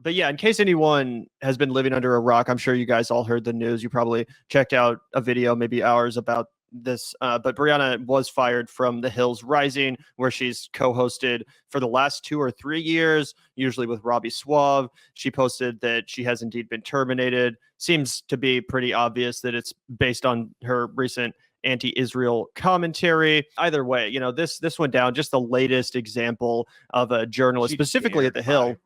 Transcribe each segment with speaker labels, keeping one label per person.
Speaker 1: But yeah, in case anyone has been living under a rock, I'm sure you guys all heard the news. You probably checked out a video, maybe ours, about this. But Briahna was fired from The Hills Rising, where she's co-hosted for the last 2 or 3 years, usually with Robby Soave. She posted that she has indeed been terminated. Seems to be pretty obvious that it's based on her recent anti-Israel commentary. Either way, this went down. Just the latest example of a journalist, specifically at The Hill.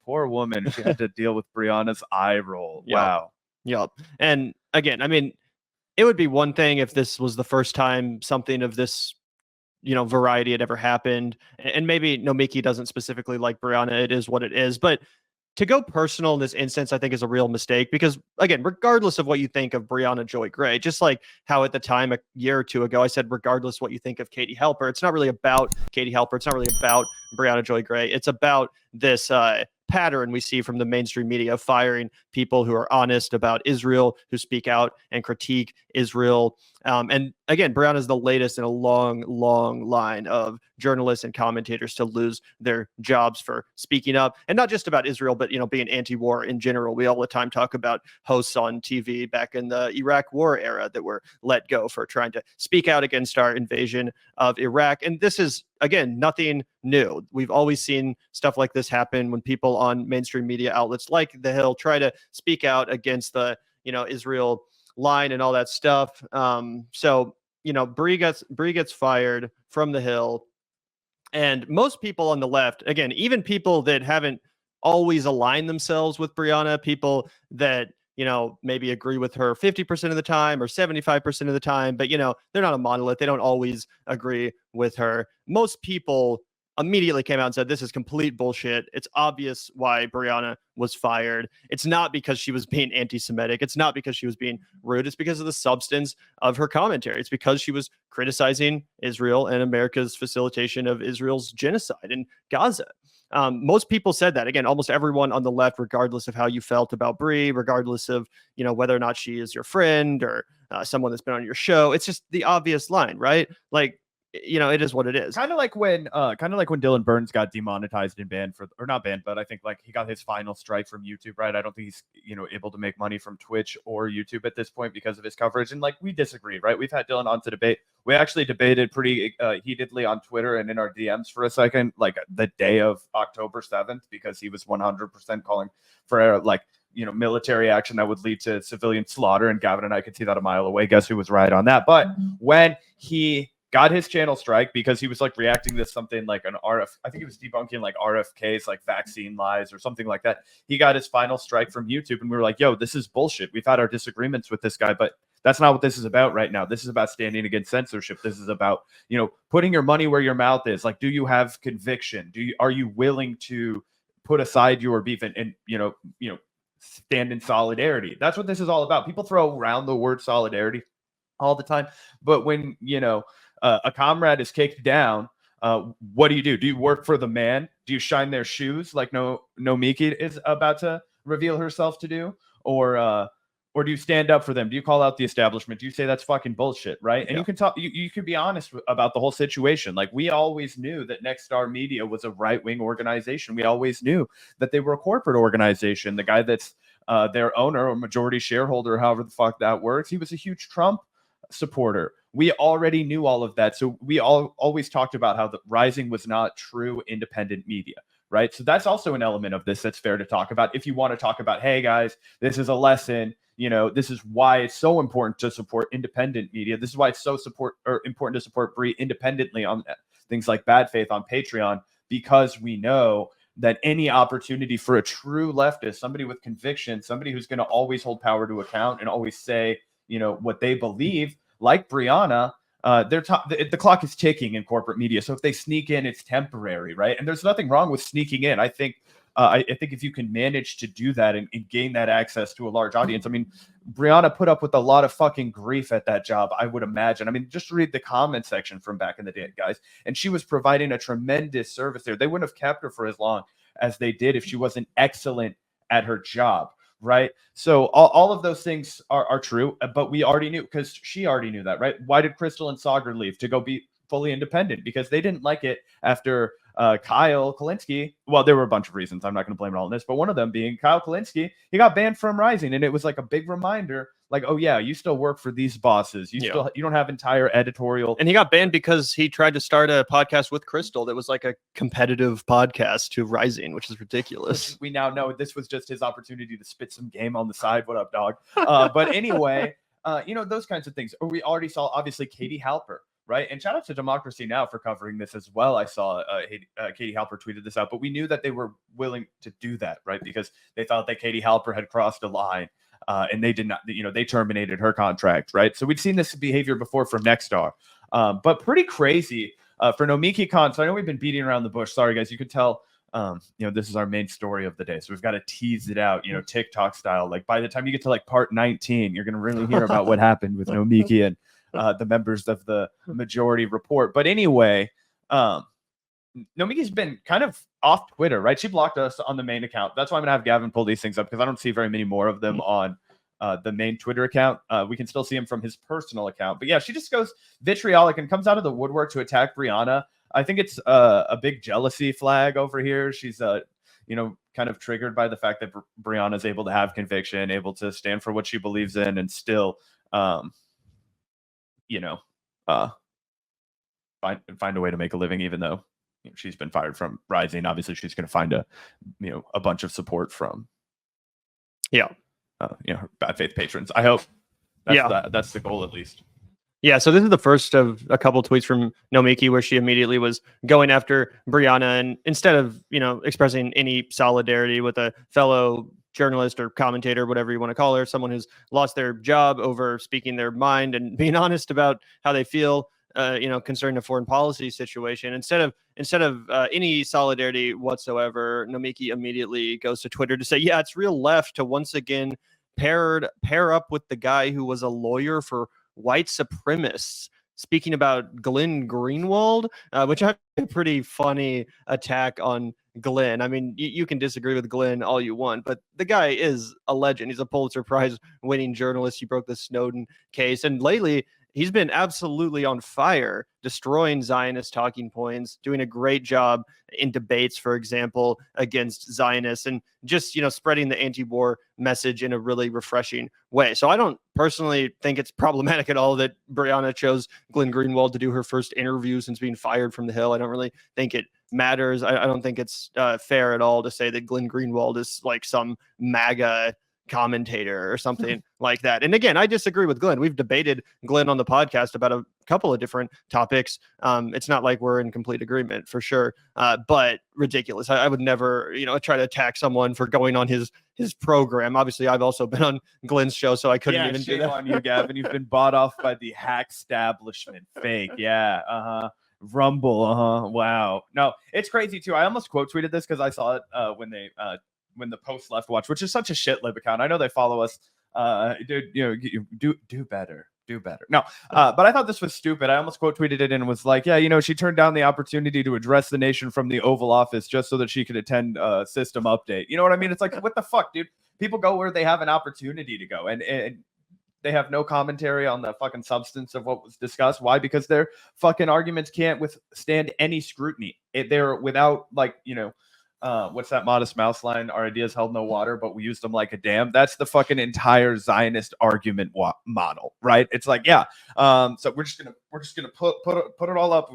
Speaker 2: Poor woman. She had to deal with Brianna's eye roll.
Speaker 1: Yep.
Speaker 2: Wow.
Speaker 1: Yep. And again, I mean, it would be one thing if this was the first time something of this, variety had ever happened. And maybe Nomiki doesn't specifically like Briahna. It is what it is. But to go personal in this instance, I think is a real mistake because, again, regardless of what you think of Briahna Joy Gray, just like how at the time a year or two ago I said, regardless what you think of Katie Halper, it's not really about Katie Halper. It's not really about Briahna Joy Gray. It's about this pattern we see from the mainstream media of firing people who are honest about Israel, who speak out and critique Israel. And again, Briahna is the latest in a long, long line of journalists and commentators to lose their jobs for speaking up, and not just about Israel, but being anti-war in general. We all the time talk about hosts on TV back in the Iraq war era that were let go for trying to speak out against our invasion of Iraq. And this is, again, nothing new. We've always seen stuff like this happen when people on mainstream media outlets like The Hill try to speak out against the Israel line and all that stuff. So Brie gets fired from The Hill, and most people on the left, again, even people that haven't always aligned themselves with Briahna, people that maybe agree with her 50% of the time or 75% of the time, but they're not a monolith. They don't always agree with her. Most people immediately came out and said, this is complete bullshit. It's obvious why Briahna was fired. It's not because she was being anti-Semitic. It's not because she was being rude. It's because of the substance of her commentary. It's because she was criticizing Israel and America's facilitation of Israel's genocide in Gaza. Most people said that. Again, almost everyone on the left, regardless of how you felt about Brie, regardless of whether or not she is your friend or someone that's been on your show, it's just the obvious line, right? Like, it is what it is.
Speaker 2: Kind of like when Dylan Burns got demonetized and banned or not banned, but I think like he got his final strike from YouTube, right? I don't think he's able to make money from Twitch or YouTube at this point because of his coverage. And like, we disagree, right? We've had Dylan on to debate. We actually debated pretty heatedly on Twitter and in our DMs for a second, like the day of October 7th, because he was 100% calling for military action that would lead to civilian slaughter. And Gavin and I could see that a mile away. Guess who was right on that? But when he got his channel strike because he was like reacting to something like an I think he was debunking like RFK's like vaccine lies or something like that. He got his final strike from YouTube, and we were like, yo, this is bullshit. We've had our disagreements with this guy, but that's not what this is about right now. This is about standing against censorship. This is about, putting your money where your mouth is. Like, do you have conviction? Are you willing to put aside your beef and stand in solidarity? That's what this is all about. People throw around the word solidarity all the time, but when a comrade is kicked down, what do you do? Do you work for the man? Do you shine their shoes like Nomiki is about to reveal herself to do? Or do you stand up for them? Do you call out the establishment? Do you say that's fucking bullshit, right? And you can talk, you can be honest about the whole situation. Like, we always knew that Next Star Media was a right-wing organization. We always knew that they were a corporate organization. The guy that's their owner or majority shareholder, however the fuck that works, he was a huge Trump supporter. We already knew all of that. So we always talked about how the Rising was not true independent media, right? So that's also an element of this that's fair to talk about. If you want to talk about, hey guys, this is a lesson, this is why it's so important to support independent media. This is why it's so important to support Brie independently on things like Bad Faith on Patreon, because we know that any opportunity for a true leftist, somebody with conviction, somebody who's going to always hold power to account and always say, what they believe, like Briahna, the clock is ticking in corporate media. So if they sneak in, it's temporary, right? And there's nothing wrong with sneaking in. I think if you can manage to do that and gain that access to a large audience. I mean, Briahna put up with a lot of fucking grief at that job, I would imagine. I mean, just read the comment section from back in the day, guys. And she was providing a tremendous service there. They wouldn't have kept her for as long as they did if she wasn't excellent at her job. Right. So all of those things are true, but we already knew, because she already knew that. Right. Why did Crystal and Sagar leave? To go be fully independent, because they didn't like it after Kyle Kalinske, well, there were a bunch of reasons. I'm not going to blame it all on this, but one of them being Kyle Kalinske, he got banned from Rising, and it was like a big reminder, like, oh yeah, you still work for these bosses. You don't have entire editorial.
Speaker 1: And he got banned because he tried to start a podcast with Crystal that was like a competitive podcast to Rising, which is ridiculous.
Speaker 2: We now know this was just his opportunity to spit some game on the side. What up, dog? But anyway, those kinds of things. Or we already saw, obviously, Katie Halper. Right. And shout out to Democracy Now! For covering this as well. I saw Katie Halper tweeted this out, but we knew that they were willing to do that, right? Because they thought that Katie Halper had crossed a line and they did not, they terminated her contract, right? So we'd seen this behavior before from Nexstar, but pretty crazy for Nomiki Konst. I know we've been beating around the bush. Sorry, guys. You could tell, this is our main story of the day. So we've got to tease it out, TikTok style. Like by the time you get to like part 19, you're going to really hear about what happened with Nomiki and the members of the majority report. But anyway, Nomiki's been kind of off Twitter, right? She blocked us on the main account. That's why I'm going to have Gavin pull these things up because I don't see very many more of them on the main Twitter account. We can still see him from his personal account. But yeah, she just goes vitriolic and comes out of the woodwork to attack Briahna. I think it's a big jealousy flag over here. She's, kind of triggered by the fact that Briahna is able to have conviction, able to stand for what she believes in and still, find a way to make a living, even though she's been fired from Rising. Obviously, she's going to find a bunch of support from, her bad faith patrons. I hope that's the goal, at least.
Speaker 1: Yeah, so this is the first of a couple tweets from Nomiki where she immediately was going after Briahna, and instead of expressing any solidarity with a fellow journalist or commentator, whatever you want to call her, someone who's lost their job over speaking their mind and being honest about how they feel, concerning a foreign policy situation. Instead of any solidarity whatsoever, Nomiki immediately goes to Twitter to say, yeah, it's real left to once again pair up with the guy who was a lawyer for white supremacists. Speaking about Glenn Greenwald, which I have a pretty funny attack on Glenn. I mean, you can disagree with Glenn all you want, but the guy is a legend. He's a Pulitzer Prize winning journalist. He broke the Snowden case. And lately, he's been absolutely on fire, destroying Zionist talking points, doing a great job in debates, for example, against Zionists, and just, spreading the anti-war message in a really refreshing way. So I don't personally think it's problematic at all that Briahna chose Glenn Greenwald to do her first interview since being fired from the Hill. I don't really think it matters. I don't think it's fair at all to say that Glenn Greenwald is like some MAGA commentator or something like that. And again, I disagree with Glenn. We've debated Glenn on the podcast about a couple of different topics. It's not like we're in complete agreement for sure, but ridiculous. I would never, try to attack someone for going on his program. Obviously, I've also been on Glenn's show, so I couldn't even do that.
Speaker 2: On you, Gavin. You've been bought off by the hack establishment. Fake. Yeah. Rumble. Wow. No, it's crazy too. I almost quote tweeted this because I saw it when the Post Left Watch, which is such a shit lib account. I know they follow us. Dude, do better. Do better. No, but I thought this was stupid. I almost quote tweeted it and was like, yeah, she turned down the opportunity to address the nation from the Oval Office just so that she could attend a system update. You know what I mean? It's like, what the fuck, dude? People go where they have an opportunity to go, and they have no commentary on the fucking substance of what was discussed. Why? Because their fucking arguments can't withstand any scrutiny. They're without, like, what's that Modest Mouse line? Our ideas held no water, but we used them like a dam. That's the fucking entire Zionist argument model, right? It's like, yeah. So we're just gonna put it all up.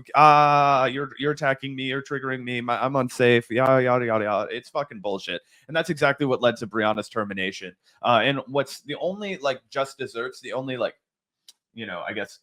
Speaker 2: You're attacking me. You're triggering me. I'm unsafe. Yada yada yada yada. It's fucking bullshit. And that's exactly what led to Briahna's termination. And what's the only just desserts, the only I guess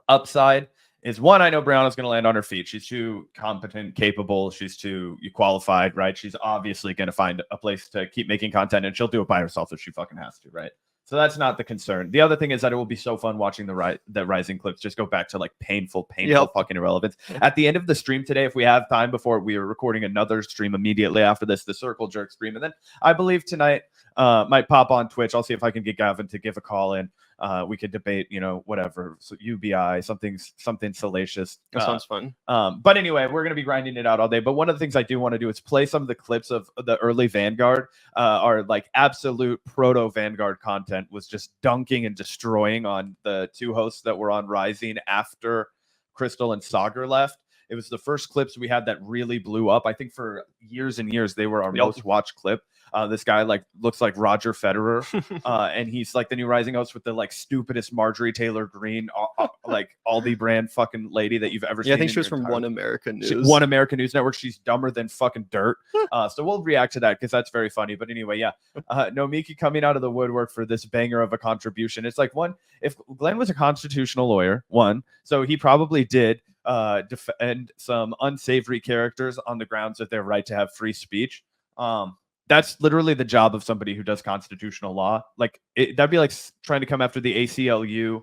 Speaker 2: upside is, one, I know Briahna's going to land on her feet. She's too competent, capable. She's too qualified, right? She's obviously going to find a place to keep making content, and she'll do it by herself if she fucking has to, right? So that's not the concern. The other thing is that it will be so fun watching the Rising clips just go back to painful fucking irrelevance. At the end of the stream today, if we have time before we are recording another stream immediately after this, the Circle Jerk stream, and then I believe tonight might pop on Twitch. I'll see if I can get Gavin to give a call in. We could debate, whatever, so UBI, something salacious.
Speaker 1: That sounds fun.
Speaker 2: But anyway, we're going to be grinding it out all day. But one of the things I do want to do is play some of the clips of the early Vanguard. Our absolute proto Vanguard content was just dunking and destroying on the two hosts that were on Rising after Crystal and Sagar left. It was the first clips we had that really blew up. I think for years and years they were our most watched clip. This guy like looks like Roger Federer, and he's like the new rising host with the like stupidest Marjorie Taylor Greene, like Aldi brand fucking lady that you've ever seen.
Speaker 1: Yeah, I think she was from One American News.
Speaker 2: One American News Network. She's dumber than fucking dirt. So we'll react to that because that's very funny. But anyway, yeah, Nomiki coming out of the woodwork for this banger of a contribution. It's like, one, if Glenn was a constitutional lawyer, so he probably did defend some unsavory characters on the grounds of their right to have free speech. That's literally the job of somebody who does constitutional law. Like that'd be like trying to come after the ACLU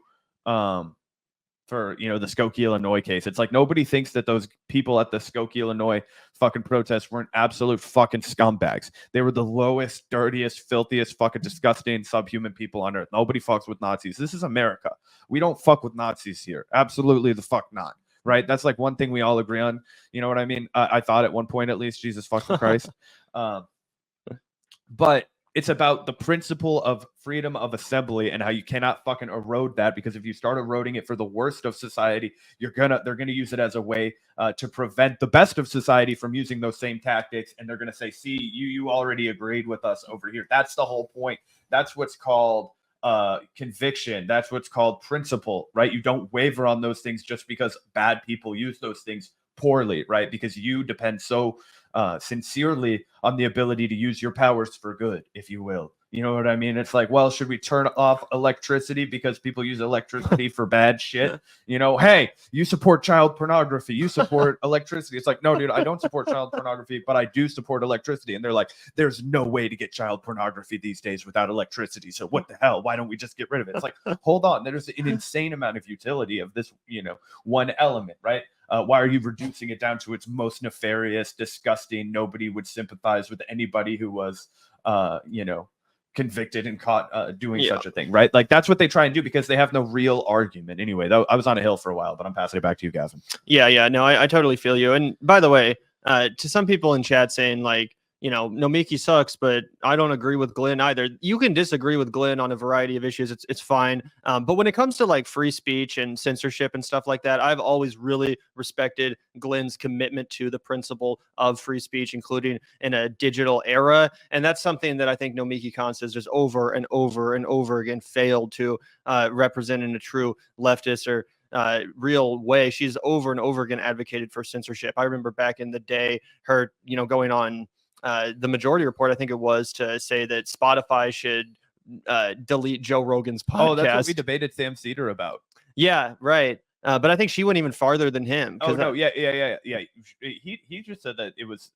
Speaker 2: for, you know, the Skokie, Illinois case. It's like nobody thinks that those people at the Skokie, Illinois fucking protests weren't absolute fucking scumbags. They were the lowest, dirtiest, filthiest, fucking disgusting, subhuman people on earth. Nobody fucks with Nazis. This is America. We don't fuck with Nazis here. Absolutely the fuck not. Right? That's like one thing we all agree on. You know what I mean? I thought at one point at least, Jesus fucking Christ. But it's about the principle of freedom of assembly and how you cannot fucking erode that, because if you start eroding it for the worst of society, they're gonna use it as a way to prevent the best of society from using those same tactics, and they're gonna say, see, you already agreed with us over here. That's the whole point. That's what's called conviction. That's what's called principle, right? You don't waver on those things just because bad people use those things poorly, right? Because you depend so sincerely on the ability to use your powers for good, if you will. You know what I mean? It's like, well, should we turn off electricity because people use electricity for bad shit? You know, hey, you support child pornography, you support electricity. It's like, no, dude, I don't support child pornography, but I do support electricity. And they're like, there's no way to get child pornography these days without electricity. So what the hell? Why don't we just get rid of it? It's like, hold on, there's an insane amount of utility of this, you know, one element, right? Why are you reducing it down to its most nefarious, disgusting? Nobody would sympathize with anybody who was, you know, convicted and caught doing such a thing, right? Like that's what they try and do because they have no real argument. Anyway, I was on a hill for a while, but I'm passing it back to you, Gavin.
Speaker 1: Yeah, no, I totally feel you. And by the way, to some people in chat saying like, you know, Nomiki sucks, but I don't agree with Glenn either. You can disagree with Glenn on a variety of issues. It's fine. But when it comes to like free speech and censorship and stuff like that, I've always really respected Glenn's commitment to the principle of free speech, including in a digital era. And that's something that I think Nomiki Konst has just over and over and over again failed to represent in a true leftist or real way. She's over and over again advocated for censorship. I remember back in the day, her, you know, going on the Majority Report, I think it was, to say that Spotify should delete Joe Rogan's podcast.
Speaker 2: Oh, that's what we debated Sam Seder about.
Speaker 1: Yeah, right. But I think she went even farther than him.
Speaker 2: Oh no, yeah. He just said that it was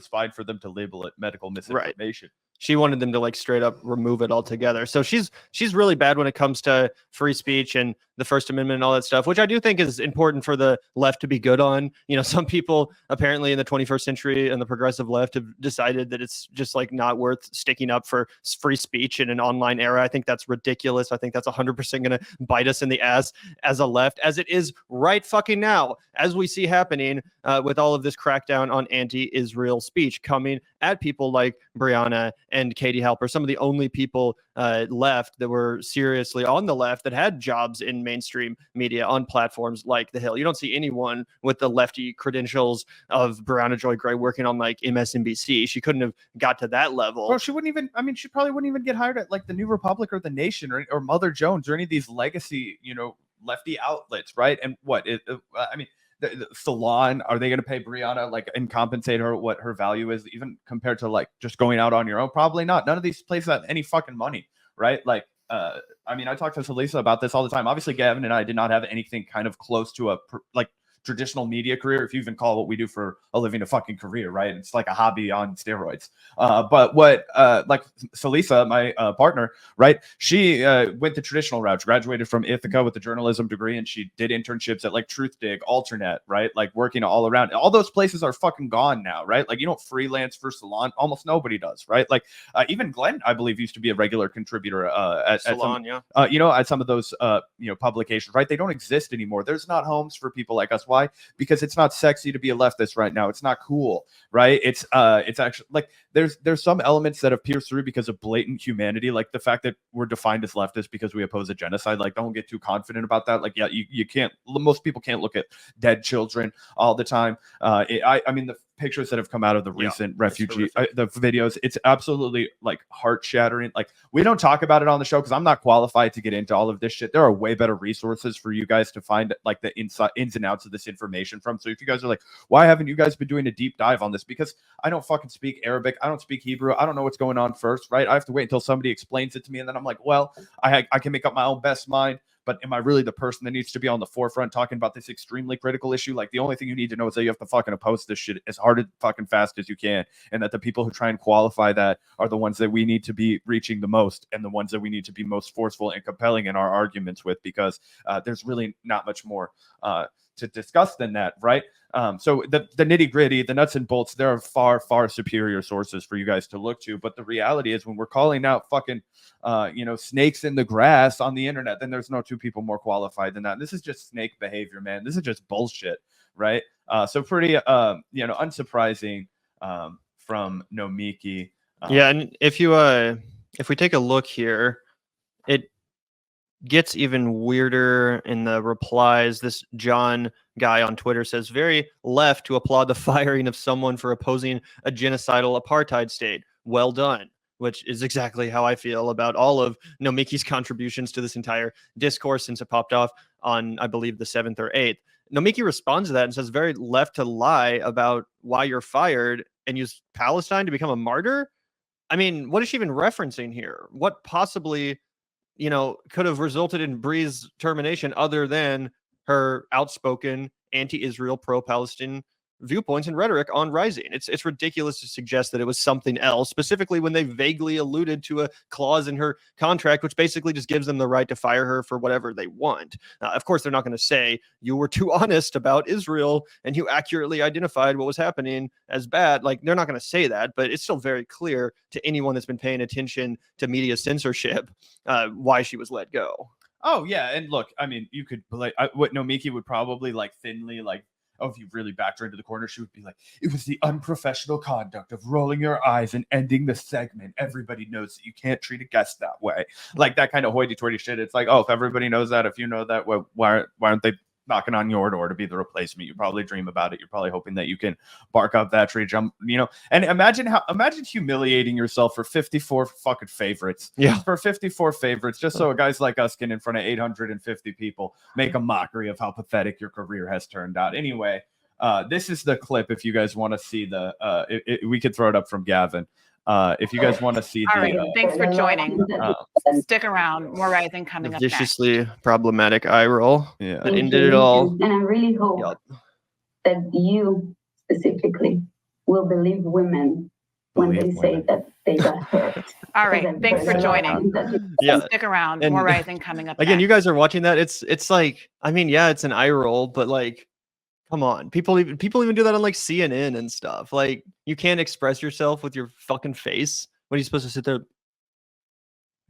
Speaker 2: fine for them to label it medical misinformation. Right.
Speaker 1: She wanted them to like straight up remove it altogether. So she's really bad when it comes to free speech and the First Amendment and all that stuff, which I do think is important for the left to be good on. You know, some people apparently in the 21st century and the progressive left have decided that it's just like not worth sticking up for free speech in an online era. I think that's ridiculous. I think that's 100% going to bite us in the ass as a left, as it is right fucking now, as we see happening with all of this crackdown on anti-Israel speech coming at people like Briahna and Katie Halper, some of the only people left that were seriously on the left that had jobs in mainstream media on platforms like The Hill. You don't see anyone with the lefty credentials of Briahna Joy Gray working on like MSNBC. She couldn't have got to that level.
Speaker 2: Well, she wouldn't even, I mean, she probably wouldn't even get hired at like the New Republic or The Nation or Mother Jones or any of these legacy, you know, lefty outlets, right? And what, I mean, the Salon, are they going to pay Briahna like and compensate her what her value is, even compared to like just going out on your own? Probably not. None of these places have any fucking money, right? Like, I mean, I talk to Salisa about this all the time. Obviously, Gavin and I did not have anything kind of close to a like traditional media career, if you even call what we do for a living a fucking career, right? It's like a hobby on steroids. But what like Salisa, my partner, right? She went the traditional route. She graduated from Ithaca with a journalism degree, and she did internships at like Truth Dig, Alternet, right? Like working all around. All those places are fucking gone now, right? Like you don't freelance for Salon. Almost nobody does, right? Like even Glenn, I believe, used to be a regular contributor at Salon, you know, at some of those you know, publications, right? They don't exist anymore. There's not homes for people like us. Why? Because it's not sexy to be a leftist right now. It's not cool, right? It's actually like there's some elements that have pierced through because of blatant humanity, like the fact that we're defined as leftists because we oppose a genocide. Like, don't get too confident about that. Like, yeah, you can't. Most people can't look at dead children all the time. I mean, the pictures that have come out of the recent refugee, the videos, it's absolutely like heart shattering. Like, we don't talk about it on the show because I'm not qualified to get into all of this shit. There are way better resources for you guys to find like the ins and outs of this information from. So if you guys are like, why haven't you guys been doing a deep dive on this? Because I don't fucking speak Arabic. I don't speak Hebrew. I don't know what's going on first, right? I have to wait until somebody explains it to me. And then I'm like, well, I can make up my own best mind. But am I really the person that needs to be on the forefront talking about this extremely critical issue? Like, the only thing you need to know is that you have to fucking oppose this shit as hard and fucking fast as you can. And that the people who try and qualify that are the ones that we need to be reaching the most and the ones that we need to be most forceful and compelling in our arguments with, because there's really not much more to discuss than that, right? So the nitty gritty, the nuts and bolts, there are far, far superior sources for you guys to look to. But the reality is, when we're calling out fucking, snakes in the grass on the internet, then there's no two people more qualified than that. This is just snake behavior, man. This is just bullshit, right? So pretty, unsurprising from Nomiki.
Speaker 1: Yeah, and if we take a look here, it gets even weirder in the replies. This John guy on Twitter says, very left to applaud the firing of someone for opposing a genocidal apartheid state. Well done. Which is exactly how I feel about all of Nomiki's contributions to this entire discourse since it popped off on, I believe, the 7th or 8th. Nomiki responds to that and says, very left to lie about why you're fired and use Palestine to become a martyr. I mean, what is she even referencing here? What possibly could have resulted in Brie's termination other than her outspoken anti-Israel, pro-Palestine viewpoints and rhetoric on Rising? It's ridiculous to suggest that it was something else, specifically when they vaguely alluded to a clause in her contract, which basically just gives them the right to fire her for whatever they want. Of course, they're not going to say you were too honest about Israel and you accurately identified what was happening as bad. Like, they're not going to say that, but it's still very clear to anyone that's been paying attention to media censorship why she was let go.
Speaker 2: Oh yeah, and look, I mean, you could what Nomiki would probably thinly if you really backed her into the corner, she would be like, it was the unprofessional conduct of rolling your eyes and ending the segment. Everybody knows that you can't treat a guest that way. Like, that kind of hoity-toity shit. It's like, oh, if everybody knows that, if you know that, well, why aren't they knocking on your door to be the replacement? You probably dream about it. You're probably hoping that you can bark up that tree, jump, and imagine humiliating yourself for 54 fucking favorites.
Speaker 1: Yeah.
Speaker 2: For 54 favorites, just so guys like us can, in front of 850 people, make a mockery of how pathetic your career has turned out. Anyway, this is the clip. If you guys want to see we could throw it up from Gavin. If you guys want to see
Speaker 3: all right, thanks for joining. Stick around. More Rising coming up next.
Speaker 1: Viciously problematic eye roll.
Speaker 2: Yeah.
Speaker 1: That ended it all.
Speaker 4: And I really hope that you specifically will believe women when they say that they got hurt.
Speaker 3: All right, thanks for joining.
Speaker 1: Yeah.
Speaker 3: Stick around.
Speaker 1: And
Speaker 3: More Rising coming up
Speaker 1: again,
Speaker 3: next.
Speaker 1: you guys are watching that. It's like, I mean, yeah, it's an eye roll, but like, come on. People even do that on like CNN and stuff. Like, you can't express yourself with your fucking face. What are you supposed to sit there?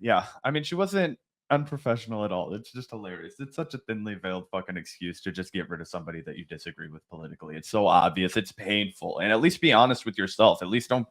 Speaker 2: Yeah, I mean, she wasn't unprofessional at all. It's just hilarious. It's such a thinly veiled fucking excuse to just get rid of somebody that you disagree with politically. It's so obvious. It's painful. And at least be honest with yourself. At least don't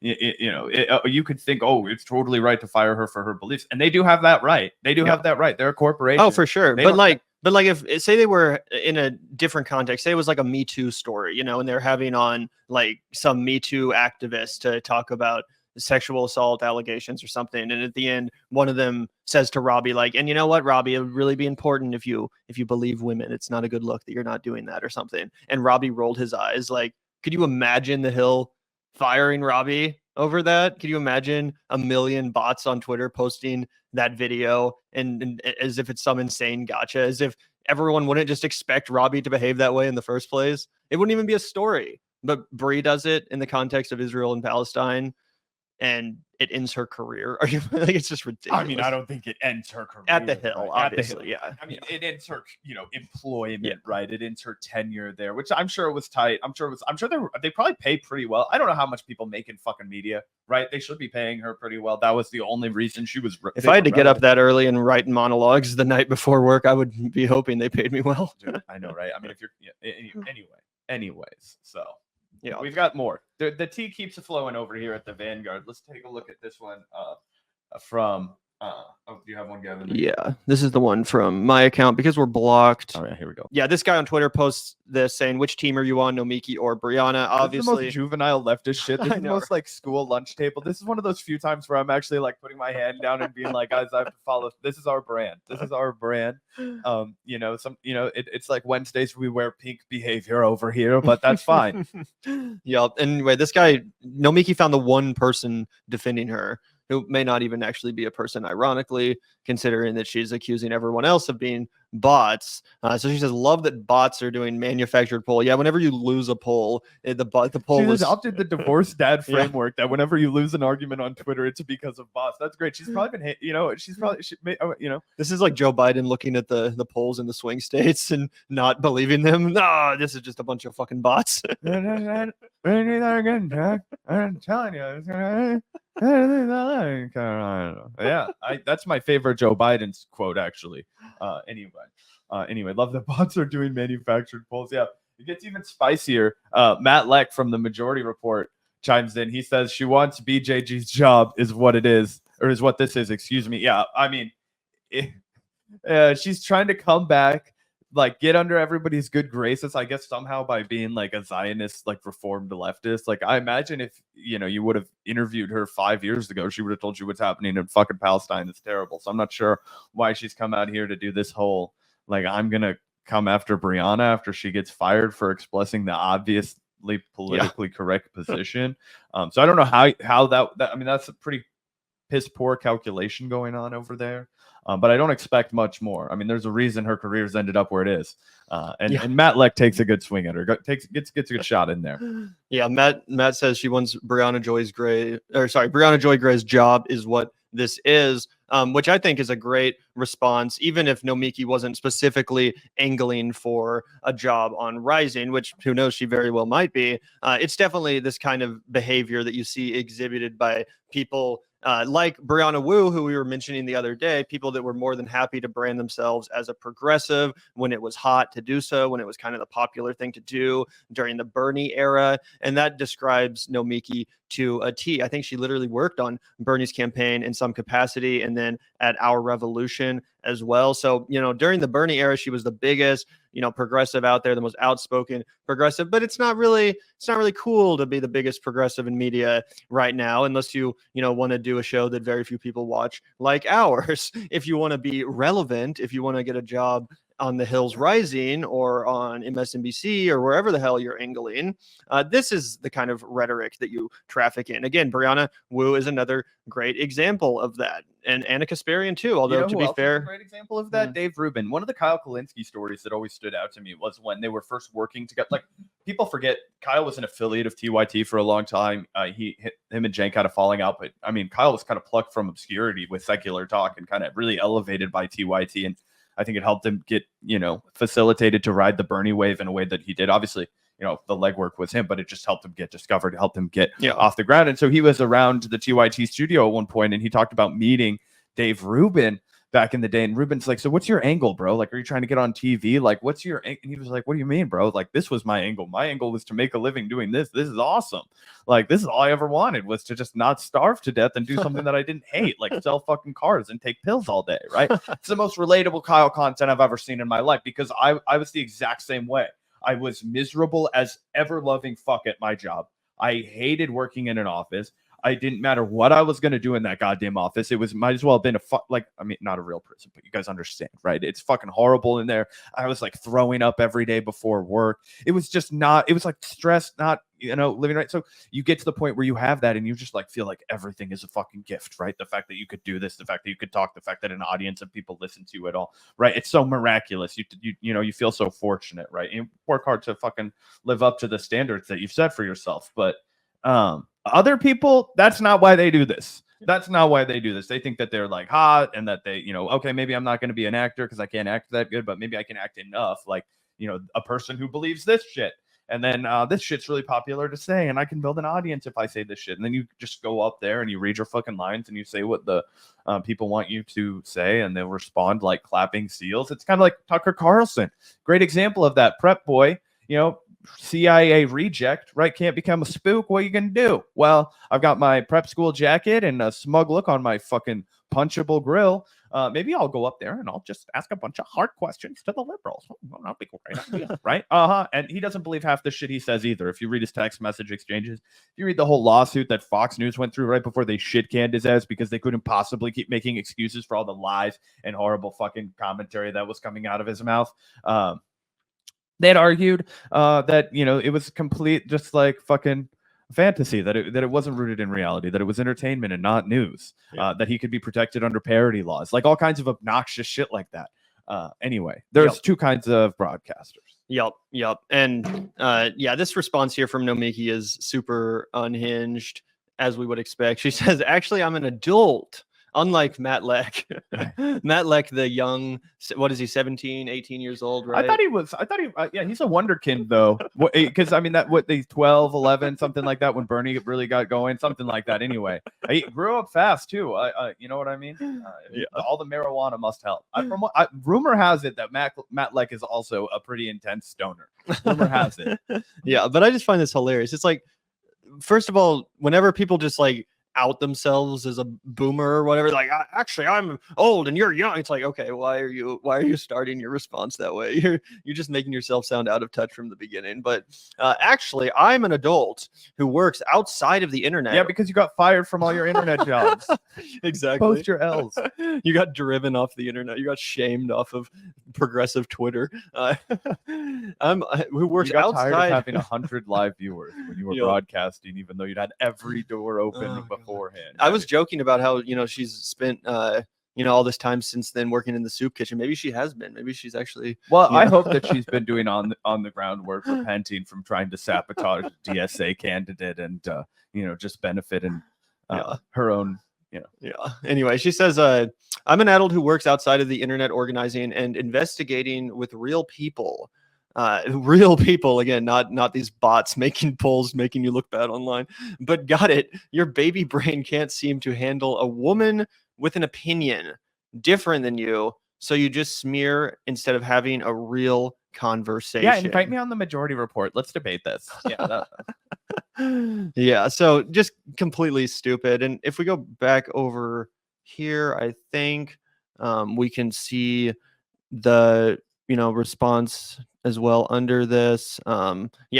Speaker 2: you could think, oh, it's totally right to fire her for her beliefs. And they do have that right. They do have that right. They're a corporation.
Speaker 1: Oh, for sure. But like, if say they were in a different context, say it was like a Me Too story, and they're having on like some Me Too activist to talk about sexual assault allegations or something, and at the end one of them says to Robby, like, and you know what, Robby, it would really be important if you believe women. It's not a good look that you're not doing that or something. And Robby rolled his eyes. Like, could you imagine the Hill firing Robby over that? Could you imagine a million bots on Twitter posting that video and as if it's some insane gotcha, as if everyone wouldn't just expect Robby to behave that way in the first place? It wouldn't even be a story. But Brie does it in the context of Israel and Palestine. and it ends her career. Are you like, it's just ridiculous.
Speaker 2: I mean, I don't think it ends her career
Speaker 1: at the Hill,
Speaker 2: right?
Speaker 1: obviously. Yeah.
Speaker 2: I mean, it ends her, employment, right? It ends her tenure there, which I'm sure was tight. I'm sure they probably pay pretty well. I don't know how much people make in fucking media, right? They should be paying her pretty well. That was the only reason she was.
Speaker 1: If I had to get up that early and write monologues the night before work, I would be hoping they paid me well.
Speaker 2: Dude, I know, right? I mean, if you're anyways, so.
Speaker 1: Yeah,
Speaker 2: we've got more. The tea keeps flowing over here at the Vanguard. Let's take a look at this one from. Do you have one, Gavin?
Speaker 1: Yeah, this is the one from my account because we're blocked.
Speaker 2: All right, here we go.
Speaker 1: Yeah, this guy on Twitter posts this saying, "Which team are you on, Nomiki or Briahna?" Obviously,
Speaker 2: this is the most juvenile leftist shit. This
Speaker 1: I
Speaker 2: is the
Speaker 1: know,
Speaker 2: most like school lunch table. This is one of those few times where I'm actually like putting my hand down and being like, guys, I have to follow. This is our brand. This is our brand. It's like Wednesdays we wear pink behavior over here, but that's fine.
Speaker 1: Yeah. Anyway, this guy Nomiki found the one person defending her, who may not even actually be a person, ironically, considering that she's accusing everyone else of being bots. So she says, "Love that bots are doing manufactured poll." Yeah, whenever you lose a poll, the poll
Speaker 2: She's
Speaker 1: was
Speaker 2: adopted the divorce dad framework that whenever you lose an argument on Twitter, it's because of bots. That's great. She's probably been,
Speaker 1: This is like Joe Biden looking at the polls in the swing states and not believing them. No, this is just a bunch of fucking bots.
Speaker 2: I'm telling you. Yeah, that's my favorite Joe Biden's quote, actually. Anyway, love that bots are doing manufactured polls. Yeah, it gets even spicier. Matt Leck from the Majority Report chimes in. He says she wants BJG's job is what it is, or is what this is. Excuse me. Yeah, I mean, she's trying to come back, like get under everybody's good graces, I guess, somehow by being like a Zionist, like reformed leftist. Like I imagine if you would have interviewed her 5 years ago, she would have told you what's happening in fucking Palestine. It's terrible. So I'm not sure why she's come out here to do this whole like I'm gonna come after Briahna after she gets fired for expressing the obviously politically correct position. So I don't know how that I mean that's a pretty piss poor calculation going on over there. But I don't expect much more. I mean, there's a reason her career's ended up where it is. And Matt Leck takes a good swing at her. Gets a good shot in there.
Speaker 1: Yeah, Matt says she wants Briahna Joy Gray's job is what this is, which I think is a great response, even if Nomiki wasn't specifically angling for a job on Rising, which who knows, she very well might be. It's definitely this kind of behavior that you see exhibited by people like Briahna Wu, who we were mentioning the other day, people that were more than happy to brand themselves as a progressive when it was hot to do so, when it was kind of the popular thing to do during the Bernie era. And that describes Nomiki to a T. I think she literally worked on Bernie's campaign in some capacity and then at Our Revolution as well. So, during the Bernie era, she was the biggest, progressive out there, the most outspoken progressive, but it's not really cool to be the biggest progressive in media right now, unless you want to do a show that very few people watch like ours. If you want to be relevant, if you want to get a job on the Hills Rising or on MSNBC or wherever the hell you're angling, this is the kind of rhetoric that you traffic in. Again, Briahna Wu is another great example of that, and Anna Kasparian too. Although to be fair,
Speaker 2: a great example of that, Dave Rubin. One of the Kyle Kulinski stories that always stood out to me was when they were first working together. Like people forget, Kyle was an affiliate of TYT for a long time. Him and Cenk had a falling out, but I mean, Kyle was kind of plucked from obscurity with Secular Talk and kind of really elevated by TYT, and I think it helped him get, facilitated to ride the Bernie wave in a way that he did. Obviously, the legwork was him, but it just helped him get discovered, helped him get off the ground. And so he was around the TYT studio at one point, and he talked about meeting Dave Rubin back in the day. And Rubin's like, "So what's your angle, bro? Like, are you trying to get on TV? Like, what's your?" And he was like, "What do you mean, bro? Like, this was my angle. My angle was to make a living doing this. This is awesome. Like, this is all I ever wanted was to just not starve to death and do something that I didn't hate, like sell fucking cars and take pills all day, right?" It's the most relatable Kyle content I've ever seen in my life, because I was the exact same way. I was miserable as ever loving fuck at my job. I hated working in an office. I didn't matter what I was going to do in that goddamn office. It was might as well have been not a real prison, but you guys understand, right? It's fucking horrible in there. I was like throwing up every day before work. It was just not, it was like stress, not, living right. So you get to the point where you have that and you just like feel like everything is a fucking gift, right? The fact that you could do this, the fact that you could talk, the fact that an audience of people listen to you at all, right? It's so miraculous. You feel so fortunate, right? You work hard to fucking live up to the standards that you've set for yourself. But, Other people, that's not why they do this. That's not why they do this. They think that they're like hot and that they, okay, maybe I'm not going to be an actor because I can't act that good, but maybe I can act enough like, a person who believes this shit. And then this shit's really popular to say, and I can build an audience if I say this shit. And then you just go up there and you read your fucking lines and you say what the people want you to say, and they'll respond like clapping seals. It's kind of like Tucker Carlson. Great example of that. Prep boy, CIA reject, right? Can't become a spook. What are you gonna do? Well, I've got my prep school jacket and a smug look on my fucking punchable grill. Maybe I'll go up there and I'll just ask a bunch of hard questions to the liberals. Well, that'll be great, right? And he doesn't believe half the shit he says either. If you read his text message exchanges, if you read the whole lawsuit that Fox News went through right before they shit canned his ass because they couldn't possibly keep making excuses for all the lies and horrible fucking commentary that was coming out of his mouth. They had argued that it was complete, just like fucking fantasy, that it wasn't rooted in reality, that it was entertainment and not news, that he could be protected under parody laws, like all kinds of obnoxious shit like that. Anyway, there's two kinds of broadcasters.
Speaker 1: Yep. And this response here from Nomiki is super unhinged, as we would expect. She says, actually, I'm an adult. Unlike Matt Leck. Matt Leck, the young, what is he, 17, 18 years old, right?
Speaker 2: He's a wonderkind, though. Because, they 12, 11, something like that, when Bernie really got going, something like that anyway. He grew up fast, too. You know what I mean? All the marijuana must help. Rumor has it that Matt Leck is also a pretty intense stoner. Rumor has it.
Speaker 1: Yeah, but I just find this hilarious. It's like, first of all, whenever people just like out themselves as a boomer or whatever, like, actually I'm old and you're young, it's like, okay, why are you starting your response that way? You're just making yourself sound out of touch from the beginning. But actually, I'm an adult who works outside of the internet.
Speaker 2: Yeah, because you got fired from all your internet jobs.
Speaker 1: Exactly.
Speaker 2: Post your L's.
Speaker 1: You got driven off the internet. You got shamed off of progressive Twitter. Who works
Speaker 2: you got
Speaker 1: outside
Speaker 2: tired of having 100 live viewers when you were broadcasting, even though you'd had every door open beforehand.
Speaker 1: I was joking about how she's spent all this time since then working in the soup kitchen. Maybe she has been. Maybe she's actually.
Speaker 2: Well, I hope that she's been doing on the ground work, repenting from trying to sabotage a DSA candidate and just benefit in her own.
Speaker 1: Anyway, she says, I'm an adult who works outside of the internet, organizing and investigating with real people. Real people, again, not these bots making polls, making you look bad online. But got it. Your baby brain can't seem to handle a woman with an opinion different than you. So you just smear instead of having a real conversation.
Speaker 2: Yeah, invite me on the Majority Report. Let's debate this.
Speaker 1: Yeah, so just completely stupid. And if we go back over here, I think we can see the response as well under this.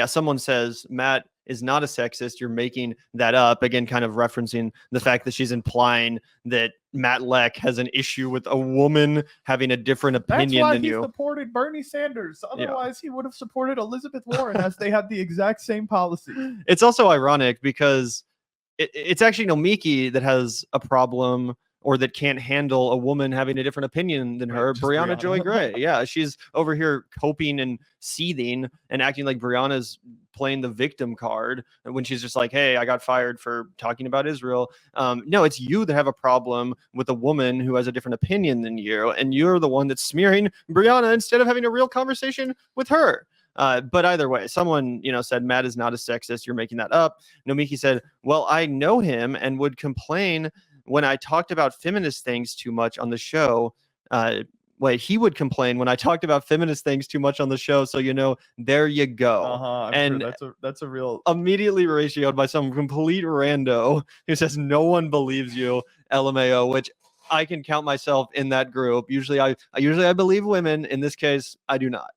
Speaker 1: Someone says Matt is not a sexist. You're making that up. Again, kind of referencing the fact that she's implying that Matt Leck has an issue with a woman having a different opinion than you.
Speaker 2: That's why he supported Bernie Sanders. Otherwise, he would have supported Elizabeth Warren, as they had the exact same policy.
Speaker 1: It's also ironic because it's actually Nomiki that has a problem, or that can't handle a woman having a different opinion than her. Briahna Joy Gray. Yeah, she's over here coping and seething and acting like Brianna's playing the victim card when she's just like, hey, I got fired for talking about Israel. No, it's you that have a problem with a woman who has a different opinion than you, and you're the one that's smearing Briahna instead of having a real conversation with her. But either way, someone, said Matt is not a sexist. You're making that up. Nomiki said, well, I know him and would complain when I talked about feminist things too much on the show. He would complain when I talked about feminist things too much on the show. So, there you go.
Speaker 2: And sure that's a real
Speaker 1: immediately ratioed by some complete rando who says no one believes you, LMAO, which I can count myself in that group. Usually I believe women. In this case, I do not.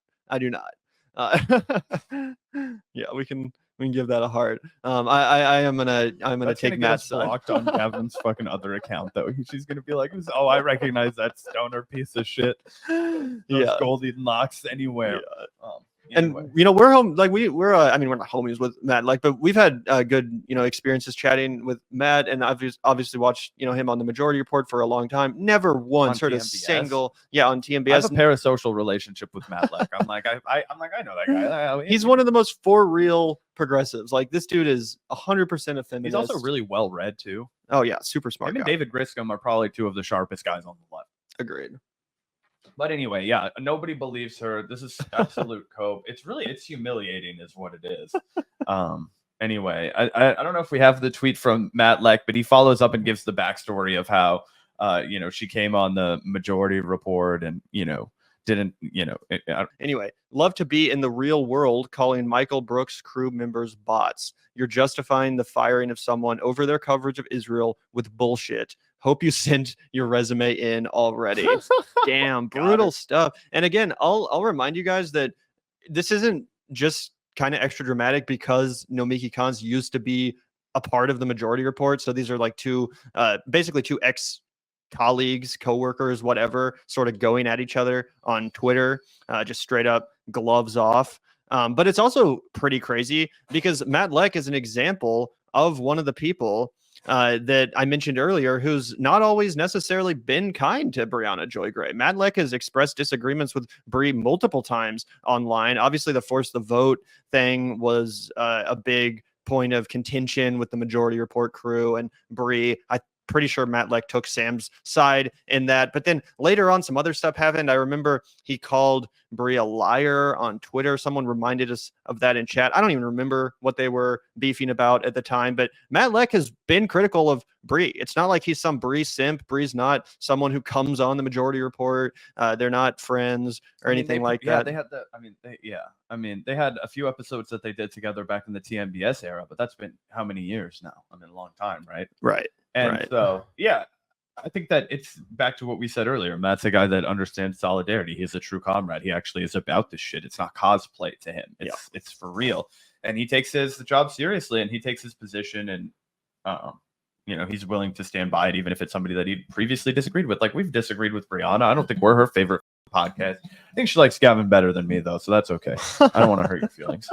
Speaker 1: We can give that a heart. I'm gonna take Matt's side.
Speaker 2: Blocked on Gavin's fucking other account though. She's gonna be like, oh, I recognize that stoner piece of shit. Those Goldie locks anywhere. Anyway.
Speaker 1: And, you know, we're home, like we're I mean, we're not homies with Matt, like, but we've had good, you know, experiences chatting with Matt, and I've obviously watched, you know, him on the Majority Report for a long time. Never once heard a single, on TMBS.
Speaker 2: I have a parasocial relationship with Matt Leck. I'm like, I know that guy.
Speaker 1: He's one of the most for real progressives. Like, this dude is 100% a feminist.
Speaker 2: He's also really well read too.
Speaker 1: Oh yeah, super smart.
Speaker 2: Him and David Griscom are probably two of the sharpest guys on the left.
Speaker 1: Agreed.
Speaker 2: But anyway, yeah, nobody believes her. This is absolute cope. It's humiliating, is what it is. Anyway, I don't know if we have the tweet from Matt Leck, but he follows up and gives the backstory of how, you know, she came on the Majority Report and, you know, didn't, you know.
Speaker 1: Anyway, love to be in the real world calling Michael Brooks crew members bots. You're justifying the firing of someone over their coverage of Israel with bullshit. Hope you sent your resume in already. Damn, brutal stuff. And again, I'll remind you guys that this isn't just kind of extra dramatic because Nomiki Konst used to be a part of the Majority Report. So these are like basically two ex-colleagues, co-workers, whatever, sort of going at each other on Twitter, just straight up gloves off. But it's also pretty crazy because Matt Leck is an example of one of the people that I mentioned earlier, who's not always necessarily been kind to Briahna Joy Gray. Matt Leck has expressed disagreements with Brie multiple times online. Obviously, the force the vote thing was a big point of contention with the Majority Report crew and Brie. Pretty sure Matt Leck took Sam's side in that. But then later on, some other stuff happened. I remember he called Brie a liar on Twitter. Someone reminded us of that in chat. I don't even remember what they were beefing about at the time. But Matt Leck has been critical of Brie. It's not like he's some Brie simp. Brie's not someone who comes on the Majority Report. They're not friends or anything like that.
Speaker 2: They had they had a few episodes that they did together back in the TMBS era, but that's been how many years now? I mean, a long time, right?
Speaker 1: Right.
Speaker 2: And so, yeah, I think that it's back to what we said earlier. Matt's a guy that understands solidarity. He's a true comrade. He actually is about this shit. It's not cosplay to him. It's for real. And he takes his job seriously, and he takes his position, and you know, he's willing to stand by it, even if it's somebody that he previously disagreed with. Like, we've disagreed with Briahna. I don't think we're her favorite podcast. I think she likes Gavin better than me, though, so that's okay. I don't want to hurt your feelings.